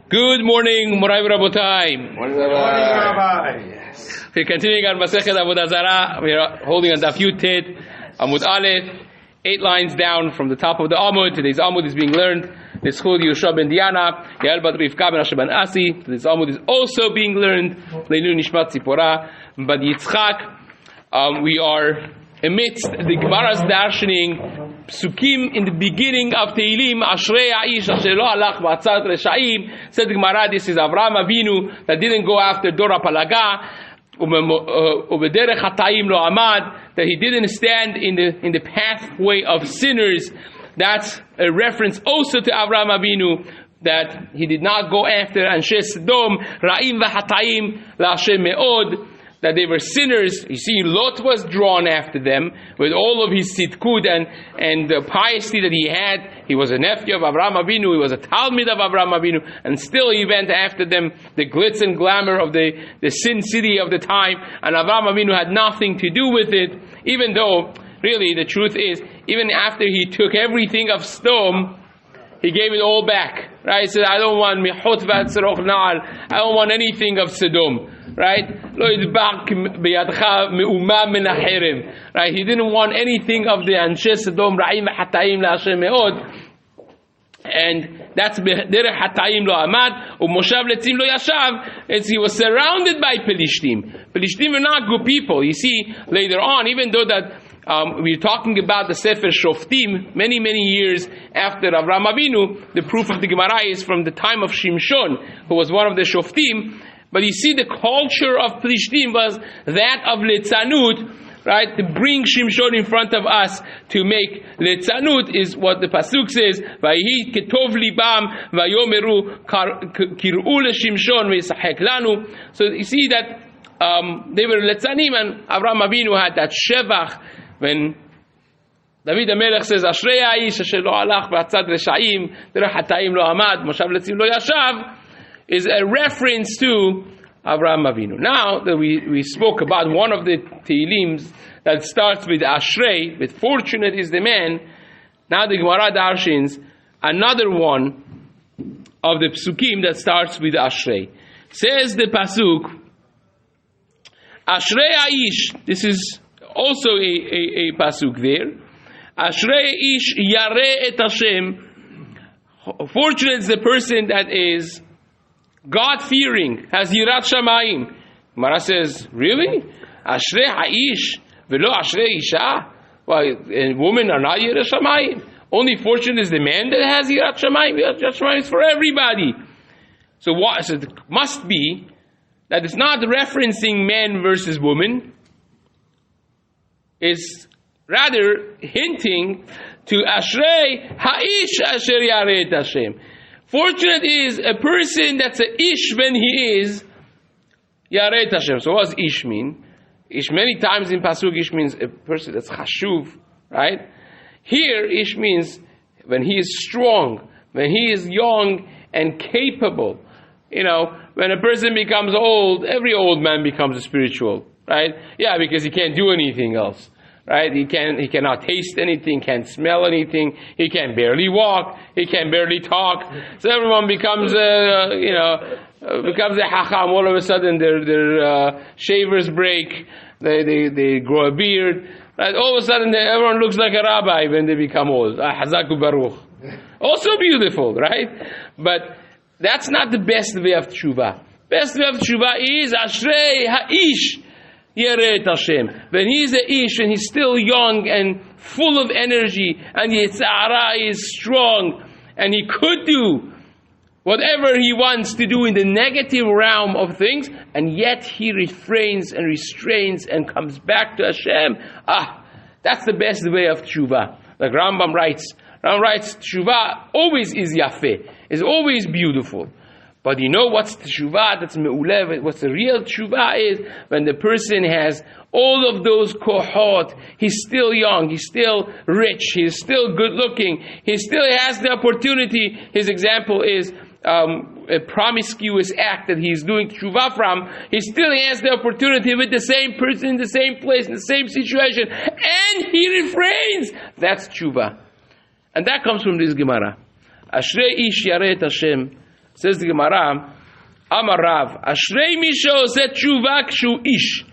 Good morning, Morai Rabotai. Morning, Rabbi. Yes. We're continuing our Masechet Avodah Zarah. We are holding on Daf Yud Tet, Amud Aleph, 8 lines down from the top of the Amud. Today's Amud is being learned. L'schut Yehoshua ben Diana, Yael bat Rivka ben Asher ben Asi. Today's Amud is also being learned. Leilu Nishmat Tzipora bat Yitzchak. We are amidst the Gemara's darshaning Psukim in the beginning of Tehillim. Ashrei Aish Asher lo halach b'atzat reshaim. Said the Gemara, this is Avraham Avinu that didn't go after Dora Palaga. Ubederech Hatayim lo amad, that he didn't stand in the pathway of sinners. That's a reference also to Avraham Avinu, that he did not go after Anshe Sodom, Ra'im v'Hatayim la'Hashem me'od, that they were sinners. You see, Lot was drawn after them with all of his tzidkut and the piety that he had. He was a nephew of Avraham Avinu, he was a Talmid of Avraham Avinu, and still he went after them, the glitz and glamour of the sin city of the time, and Avraham Avinu had nothing to do with it, even though, really, the truth is, even after he took everything of Sodom, he gave it all back, right? He said, I don't want mihot v'atzroch na'al, I don't want anything of Sodom, right? Lo yidbak b'yadcha me'uma min ha'cherem, right? He didn't want anything of the Anshe Sodom, ra'im v'hatayim la'Hashem me'od, and that's derech hatayim lo amad, u'moshav letzim lo yashav, as he was surrounded by Pelishtim. Pelishtim were not good people. You see, later on, even though that we're talking about the Sefer Shoftim many years after Avraham Avinu, the proof of the Gemara is from the time of Shimshon, who was one of the Shoftim. But you see, the culture of Pelishtim was that of Litzanut, right? To bring Shimshon in front of us to make Litzanut is what the Pasuk says, Vayihi ketov libam vayomeru kir'u leShimshon v'yisachek lanu. So you see that they were Litzanim, and Avraham Avinu had that Shevach. When David HaMelech says, Ashrei Aish Asher lo halach b'atzat reshaim, derech hatayim lo amad, moshav letzim lo yashav, is a reference to Avraham Avinu. Now that we spoke about one of the Tehillims that starts with Ashrei, with fortunate is the man, now the Gemara darshins another one of the Psukim that starts with Ashrei. Says the Pasuk, Ashrei Aish, this is also a pasuk there. Ashrei ish yareh et Hashem. Fortunate is the person that is God-fearing, has yirat shamayim. Gemara says, really? Ashrei ha'ish velo ashrei isha. Well, women are not yirat shamayim. Only fortunate is the man that has yirat shamayim. Yirat shamayim is for everybody. So what? So it must be that it's not referencing man versus woman. Is rather hinting to Ashrei Ha'ish Asher Yaret Hashem. Fortunate is a person that's a Ish when he is Yaret Hashem. So what does Ish mean? Ish many times in Pasuk, Ish means a person that's Chashuv, right? Here Ish means when he is strong, when he is young and capable. You know, when a person becomes old, every old man becomes a spiritual. Right? Yeah, because he can't do anything else. Right? He cannot taste anything, can't smell anything, he can barely walk, he can barely talk. So everyone becomes becomes a hacham. All of a sudden their shavers break, they grow a beard. Right? All of a sudden everyone looks like a rabbi when they become old. Hazaku Baruch. Also beautiful, right? But that's not the best way of tshuva. Best way of tshuva is Ashrei Ha'ish Yaret Hashem. When he's a ish and he's still young and full of energy, and Yetzirah is strong, and he could do whatever he wants to do in the negative realm of things, and yet he refrains and restrains and comes back to Hashem. That's the best way of tshuva. Like Rambam writes, tshuva always is yafeh, is always beautiful. But you know what's the tshuva that's me'ulev? What's the real tshuva is when the person has all of those kohot. He's still young, he's still rich, he's still good looking, he still has the opportunity. His example is a promiscuous act that he's doing tshuva from. He still has the opportunity with the same person, in the same place, in the same situation, and he refrains. That's tshuva. And that comes from this Gemara. Ashrei ish yaret Hashem. Says the Gemara, Amar Rav, Ashrei Misho Zet Tshuva Kshu Ish.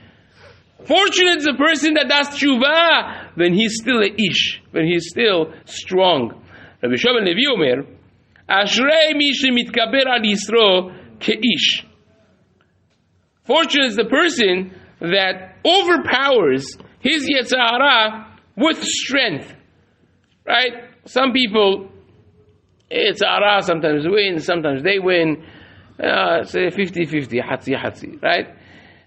Fortunate is the person that does tshuva when he's still a ish, when he's still strong. Rabbi Shimon Levi Omer, Ashrei mi shemitkaber al Yisro keish. Fortunate is the person that overpowers his Yetzer Hara with strength. Right? Some people, Yetzer Hara sometimes win, sometimes they win. Say 50-50, hatzi, right?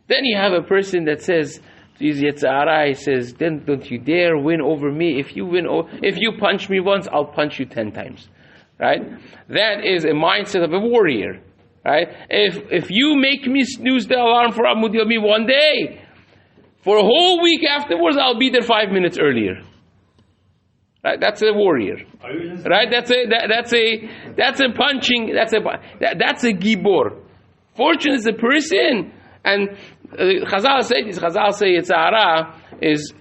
Then you have a person that says to his Yetzer Hara, he says, then don't you dare win over me. If you punch me once, I'll punch you 10 times. Right? That is a mindset of a warrior. Right? If you make me snooze the alarm for Amud Yomi one day, for a whole week afterwards, I'll be there 5 minutes earlier. Right? That's a warrior. Right? That's a punching. That's a gibor. Fortune is a person, and Chazal say this. Chazal say Yetzer Hara is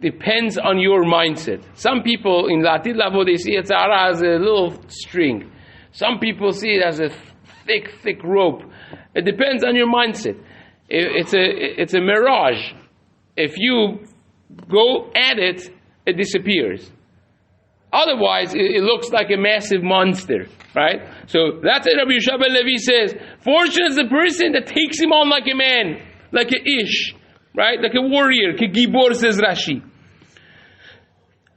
depends on your mindset. Some people in Latid Lavo they see Yetzer Hara as a little string. Some people see it as a thick rope. It depends on your mindset. It's a mirage. If you go at it, it disappears. Otherwise, it looks like a massive monster, right? So that's what Rabbi Yeshua ben Levi says. Fortunate is the person that takes him on like a man, like a ish, right? Like a warrior. Gibor says Rashi.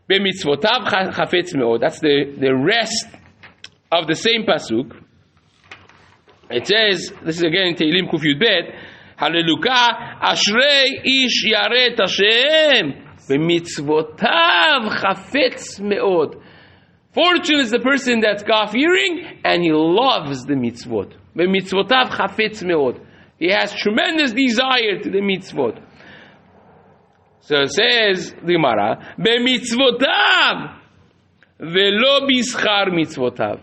B'mitzvotav chafetz me'od. That's the rest of the same pasuk. It says, this is again in Tehillim Kuf Yud Bet, Hallelujah, Ashrei ish yaret Hashem. B'mitzvotav chafetz me'od. Fortunate is the person that's God-fearing and he loves the mitzvot. B'mitzvotav chafetz me'od. He has tremendous desire to the mitzvot. So it says the Gemara, B'mitzvotav velo bischar mitzvotav.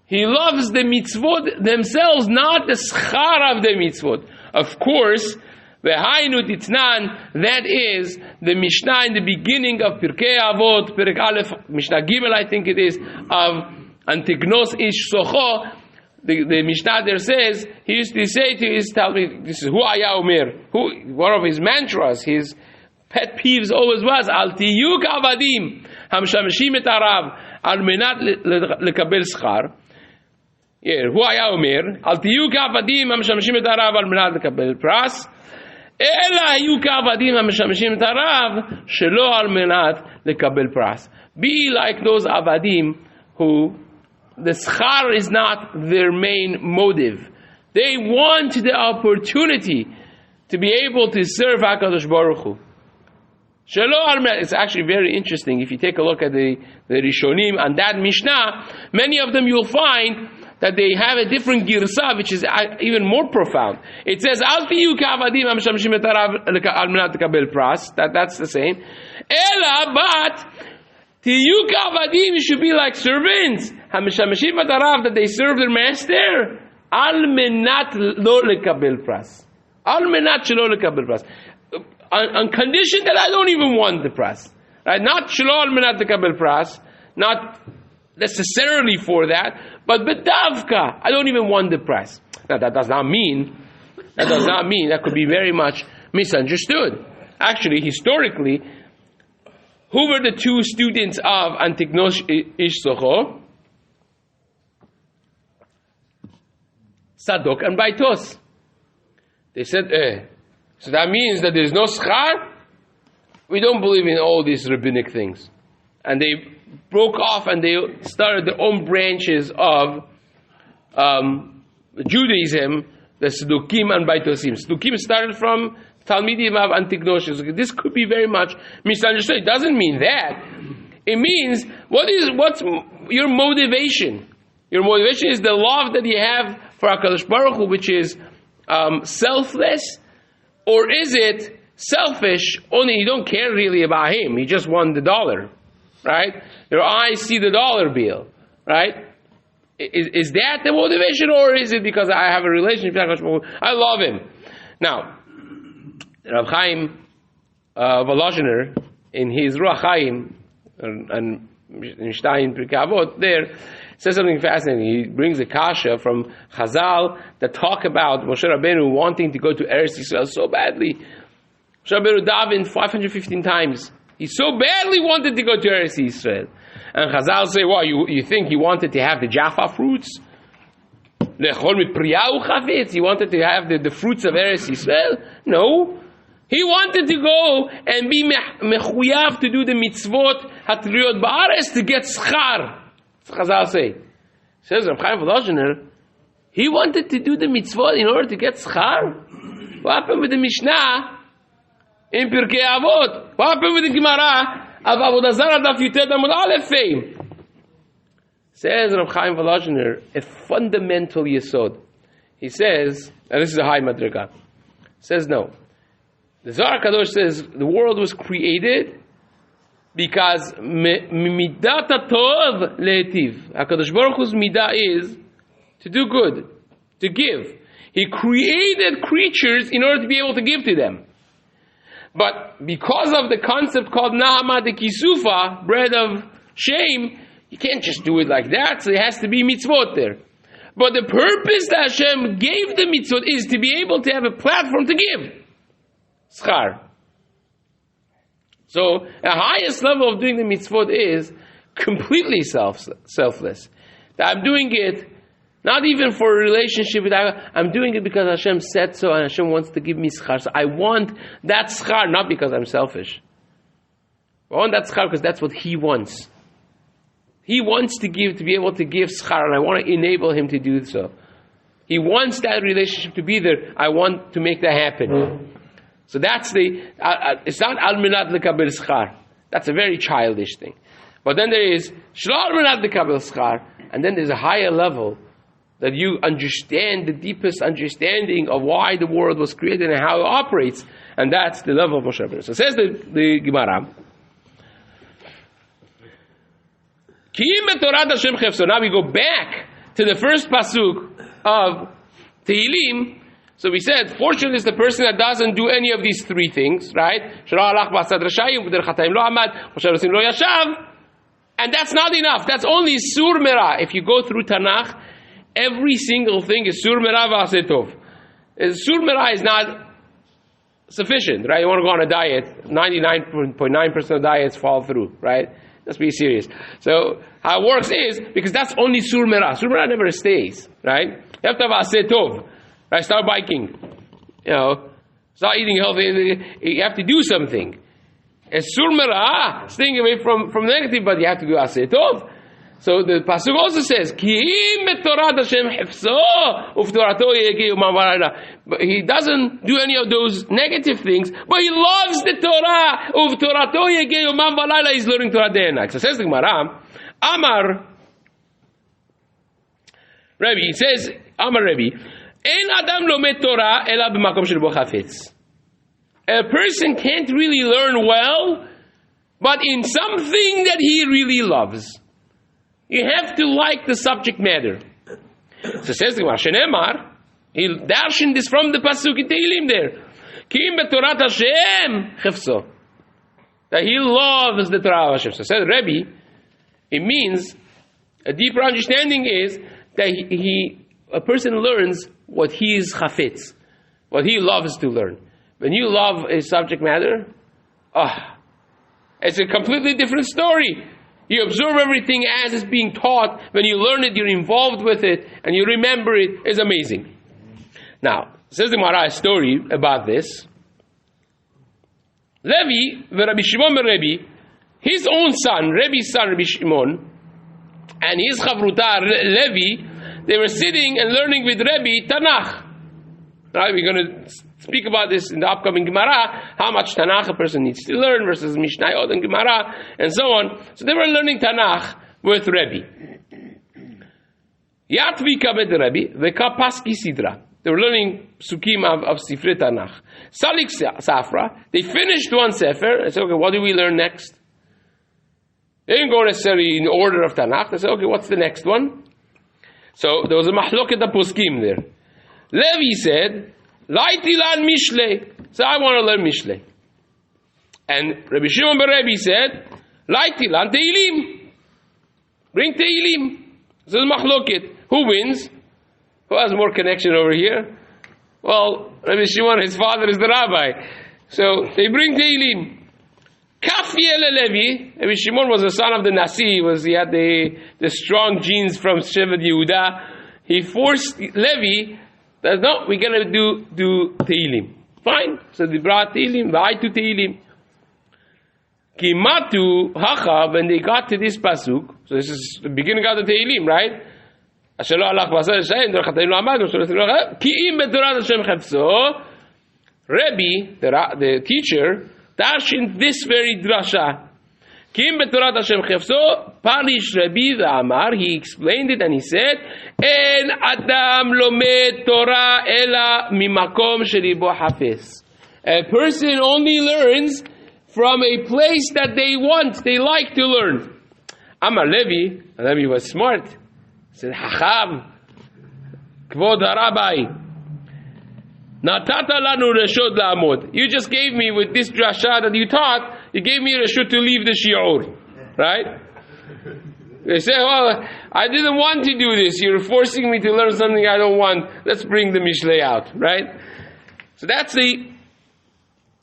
He loves the mitzvot themselves, not the schar of the mitzvot. Of course, V'hainu titnan, that is the Mishnah in the beginning of Pirkei Avot, Perek Aleph, Mishnah Gimel, I think it is, of Antignos Ish Socho. The Mishnah there says, he used to say to his Talmud, this is Hu Aya Omer, one of his mantras, his pet peeves always was, Al tiyuk avadim, hamshamashim et arav, al menat lekabel schar. Hu Aya Omer, Al tiyuk avadim, hamshamashim et arav, al menat lekabel pras. אלא היו כעבדים המשמשים את הרב שלא על מנת לקבל פרס. Be like those avadim who the schar is not their main motive. They want the opportunity to be able to serve HaKadosh Baruch Hu. It's actually very interesting. If you take a look at the Rishonim and that Mishnah, many of them you'll find that they have a different girsa, which is even more profound. It says, Al tiyu ka'avadim hamshamshim et harav al menat lekabel pras. That's the same. Ela, but tiyu ka'avadim should be like servants. Hamshamshim et harav, that they serve their master. Al menat lo lekabel pras. Al menat shelo lekabel pras. On condition that I don't even want the pras. Right? Not shelo al menat lekabel pras. Not necessarily for that, but bedavka, I don't even want the price. Now that does not mean that could be very much misunderstood. Actually, historically, who were the two students of Antignos Ish Socho? Sadok and Baitos. They said, so that means that there is no schar? We don't believe in all these rabbinic things. And they broke off and they started their own branches of Judaism, the Sedukim and Baitosim. Sedukim started from Talmidim of Antignosis. This could be very much misunderstood. It doesn't mean that. It means, what's your motivation? Your motivation is the love that you have for HaKadosh Baruch Hu, which is selfless, or is it selfish, only you don't care really about him, you just want the dollar. Right? Your eyes see the dollar bill. Right? Is that the motivation, or is it because I have a relationship with HaKadosh Baruch Hu? I love him. Now, Rav Chaim in his Ruach Chaim and Mishnah in Pirkei Avot there, says something fascinating. He brings a kasha from Chazal that talk about Moshe Rabbeinu wanting to go to Eretz Yisrael so badly. Moshe Rabbeinu davened 515 times. He so badly wanted to go to Eretz Yisrael. And Chazal say, well, you think he wanted to have the Jaffa fruits? He wanted to have the fruits of Eretz Yisrael? No. He wanted to go and be mechuyav to do the mitzvot hatriyot ba'aretz to get schar. Chazal say. Says Reb Chaim Volozhiner, he wanted to do the mitzvot in order to get schar? What happened with the Mishnah in Pirkei Avot? What happened with the Gemara of Avodah Zarah daf Yutet Amud Aleph fame? Says Reb Chaim Volozhiner, a fundamental yesod. He says, and this is a high madriga, says no. The Zohar Kadosh says the world was created because midat tov le'etiv. HaKadosh Baruch Hu's midah is to do good, to give. He created creatures in order to be able to give to them. But because of the concept called Nahama de Kisufa, bread of shame, you can't just do it like that, so there has to be mitzvot there. But the purpose that Hashem gave the mitzvot is to be able to have a platform to give. Schar. So, the highest level of doing the mitzvot is completely selfless. That I'm doing it not even for a relationship with Allah, I'm doing it because Hashem said so and Hashem wants to give me schar. So I want that schar not because I'm selfish. I want that schar because that's what He wants. He wants to give, to be able to give schar, and I want to enable Him to do so. He wants that relationship to be there. I want to make that happen. So that's it's not al minat lekabel schar. That's a very childish thing. But then there is shlo al minat lekabel schar, and then there's a higher level that you understand the deepest understanding of why the world was created and how it operates, and that's the level of Moshe Rabbeinu. So says the Gemara. So now we go back to the first pasuk of Tehillim. So we said, fortunate is the person that doesn't do any of these three things, right? And that's not enough. That's only sur merah. If you go through Tanakh, every single thing is sur merah v'aseh tov. Sur merah is not sufficient, right? You want to go on a diet, 99.9% of diets fall through, right? Let's be serious. So how it works is, because that's only sur merah. Sur merah never stays, right? You have to have aseh tov. Right? Start biking. Start eating healthy. You have to do something. It's sur merah, staying away from negative, but you have to do aseh tov. So the pasuk also says, but he doesn't do any of those negative things, but he loves the Torah. He's learning Torah day and night. So says the Gemara, Amar Rebbe, he says, Amar Rebbe, Ein Adam lomed Torah ela b'makom shel bo chafetz. A person can't really learn well, but in something that he really loves. You have to like the subject matter. So says the Gemara, Shenemar, he darshan this from the pasuk in Tehillim there. Ki im b'torat Hashem chefso. That he loves the Torah of Hashem. So says Rebbe, it means, a deeper understanding is that a person learns what he is chafetz, what he loves to learn. When you love a subject matter, it's a completely different story. You observe everything as it's being taught. When you learn it, you're involved with it, and you remember it. It's amazing. Now, says the Gemara a story about this. Levi, Rabbi Shimon ben Rebbe, his own son, Rebbe's son, Rabbi Shimon, and his chavruta, Levi, they were sitting and learning with Rebbe Tanakh. Right, we're going to speak about this in the upcoming Gemara, how much Tanakh a person needs to learn versus Mishnayot and Gemara, and so on. So they were learning Tanakh with Rebbe. Yatvi kabed Rebbe, veka paski sidra. They were learning Sukkim of Sifrei Tanakh. Salik Safra, they finished one Sefer, and said, okay, what do we learn next? They didn't go necessarily in order of Tanakh. They said, okay, what's the next one? So there was a mahloket poskim there. Levi said, Laiti lan Mishle. So I want to learn Mishle. And Rabbi Shimon ben Rebbe said, Laiti lan Tehillim. Bring Tehillim. So it's machloket. Who wins? Who has more connection over here? Well, Rabbi Shimon, his father is the rabbi. So they bring Tehillim. Kafi Levi. Rabbi Shimon was the son of the Nasi. He had the strong genes from Shevet Yehuda. He forced Levi that no, we're gonna do Tehillim. Fine. So they brought Tehillim. V'aytu Tehillim. Kimatu Hacha. When they got to this pasuk, so this is the beginning of the Tehillim, right? Asher lo alach b'asar Yisrael, dor chatayinu amad, ki im b'torat Hashem chefso. Rebbe, the teacher, darshin this very drasha. Ki im b'torat Hashem chefso, parish Rebbe v'amar, he explained it and he said, En adam lomed Torah ela mimakom shelibo hafez. A person only learns from a place that they like to learn. Amar Levi, and Levi was smart. He said, Hacham, Kvod HaRabbi, Natata lanu reshut la'amod. You just gave me with this drasha that you taught, you gave me reshut to leave the shiur. Right? They say, well, I didn't want to do this. You're forcing me to learn something I don't want. Let's bring the Mishlei out. Right? So that's the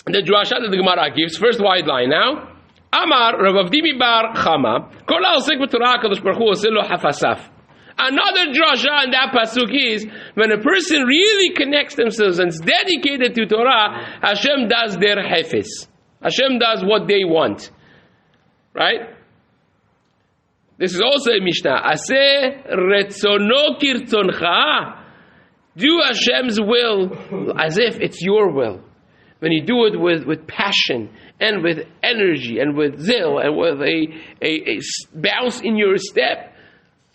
drasha that the Gemara gives. First wide line now. Amar Rav Avdimi bar Chama, Kol ha'osek b'Torah HaKadosh Baruch Hu oseh lo hafasaf. Another drasha in that pasuk is, when a person really connects themselves and is dedicated to Torah, Hashem does their hefes. Hashem does what they want. Right? This is also a Mishnah. Aseh retzono kirtzoncha. Do Hashem's will as if it's your will. When you do it with passion and with energy and with zeal and with a bounce in your step,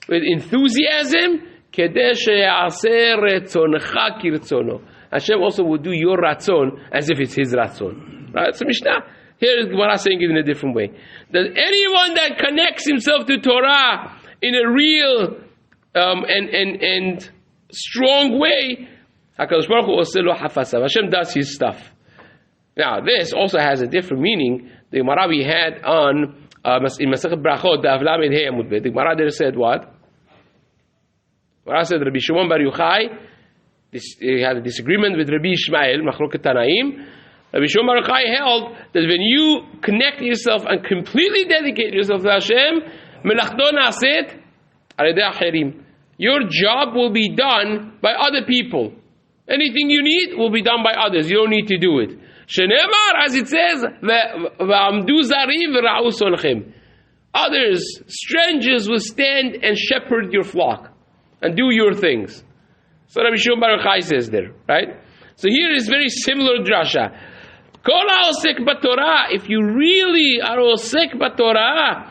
with enthusiasm, Hashem also will do your ratzon as if it's His ratzon. Right? So Mishnah, here is Gemara saying it in a different way. That anyone that connects himself to Torah in a real and strong way, HaKadosh Baruch Hu oseh lo hafasav. Hashem does His stuff. Now, this also has a different meaning. The Gemara we had on in Masechet Brachot, the Avlamed Hey Amud Bet. The Gemara there said what? Gemara said Rabbi Shimon Bar Yochai. He had a disagreement with Rabbi Ishmael, Machloket Tanaim. Rabbi Shimon Bar Yochai held that when you connect yourself and completely dedicate yourself to Hashem, Melachto Naaset al yedei acherim. Your job will be done by other people. Anything you need will be done by others. You don't need to do it. Shenemar, as it says, v'amdu zarim v'ra'u solchem. Others, strangers, will stand and shepherd your flock and do your things. So Rabbi Shimon Bar Yochai says there, right? So here is very similar drasha. Kol ha'osek b'Torah, if you really are osek b'Torah,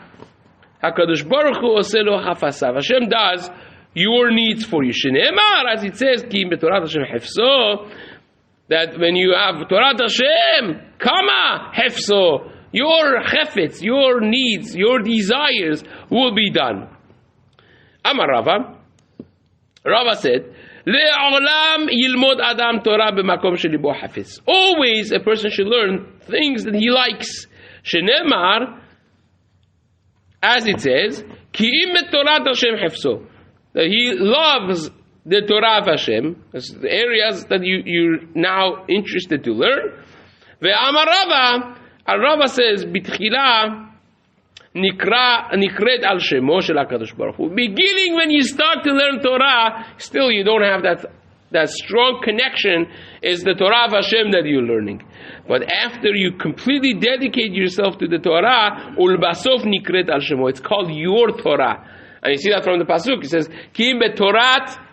HaKadosh Baruch Hu oseh lo hafasav. Hashem does your needs for you. Shenemar, as it says, ki b'Torah Hashem hefso, that when you have Torah Hashem, kama hefso, your chefetz, your needs, your desires will be done. Amar Rava. Rava said, le'olam yilmod adam Torah b'makom shelibo hafetz. Always a person should learn things that he likes. Shenemar, as it says, ki im Torah Hashem hefso, that he loves the Torah of Hashem, the areas that you're now interested to learn. Ve'amar Rava, and Rava says, B'tchila nikret al shemo shel HaKadosh Baruch Hu. Beginning when you start to learn Torah, still you don't have that strong connection, is the Torah of Hashem that you're learning. But after you completely dedicate yourself to the Torah, ulbasof nikret al shemo, it's called your Torah. And you see that from the pasuk. It says, Ki betorat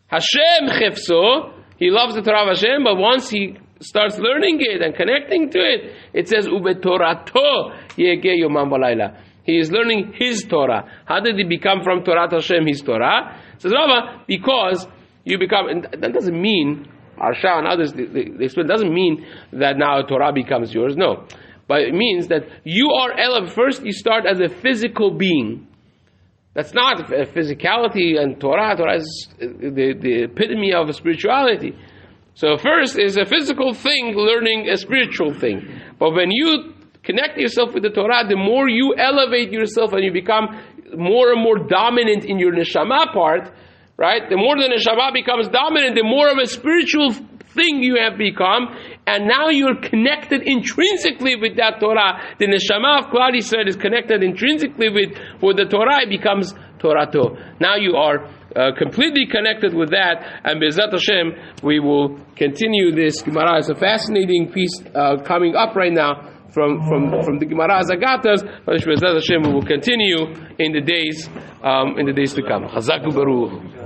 Hashem chefso. He loves the Torah of Hashem, but once he starts learning it and connecting to it, it says ubetorato yegeh yomam v'layla. He is learning his Torah. How did he become from Torah Hashem his Torah? Says Rava, because you become. And that doesn't mean Arsha and others they explain. Doesn't mean that now Torah becomes yours. No, but it means that you are first. You start as a physical being. That's not physicality, and Torah is the epitome of spirituality. So first is a physical thing learning a spiritual thing. But when you connect yourself with the Torah, the more you elevate yourself and you become more and more dominant in your neshama part, right? The more the neshama becomes dominant, the more of a spiritual thing you have become, and now you're connected intrinsically with that Torah. The neshama of Klal Yisrael is connected intrinsically with the Torah. It becomes Torato. Now you are completely connected with that, and Be'ezrat Hashem, we will continue this Gemara. It's a fascinating piece coming up right now from the Gemara Zagatas. Be'ezrat Hashem, we will continue in the days to come. Chazak u'baruch.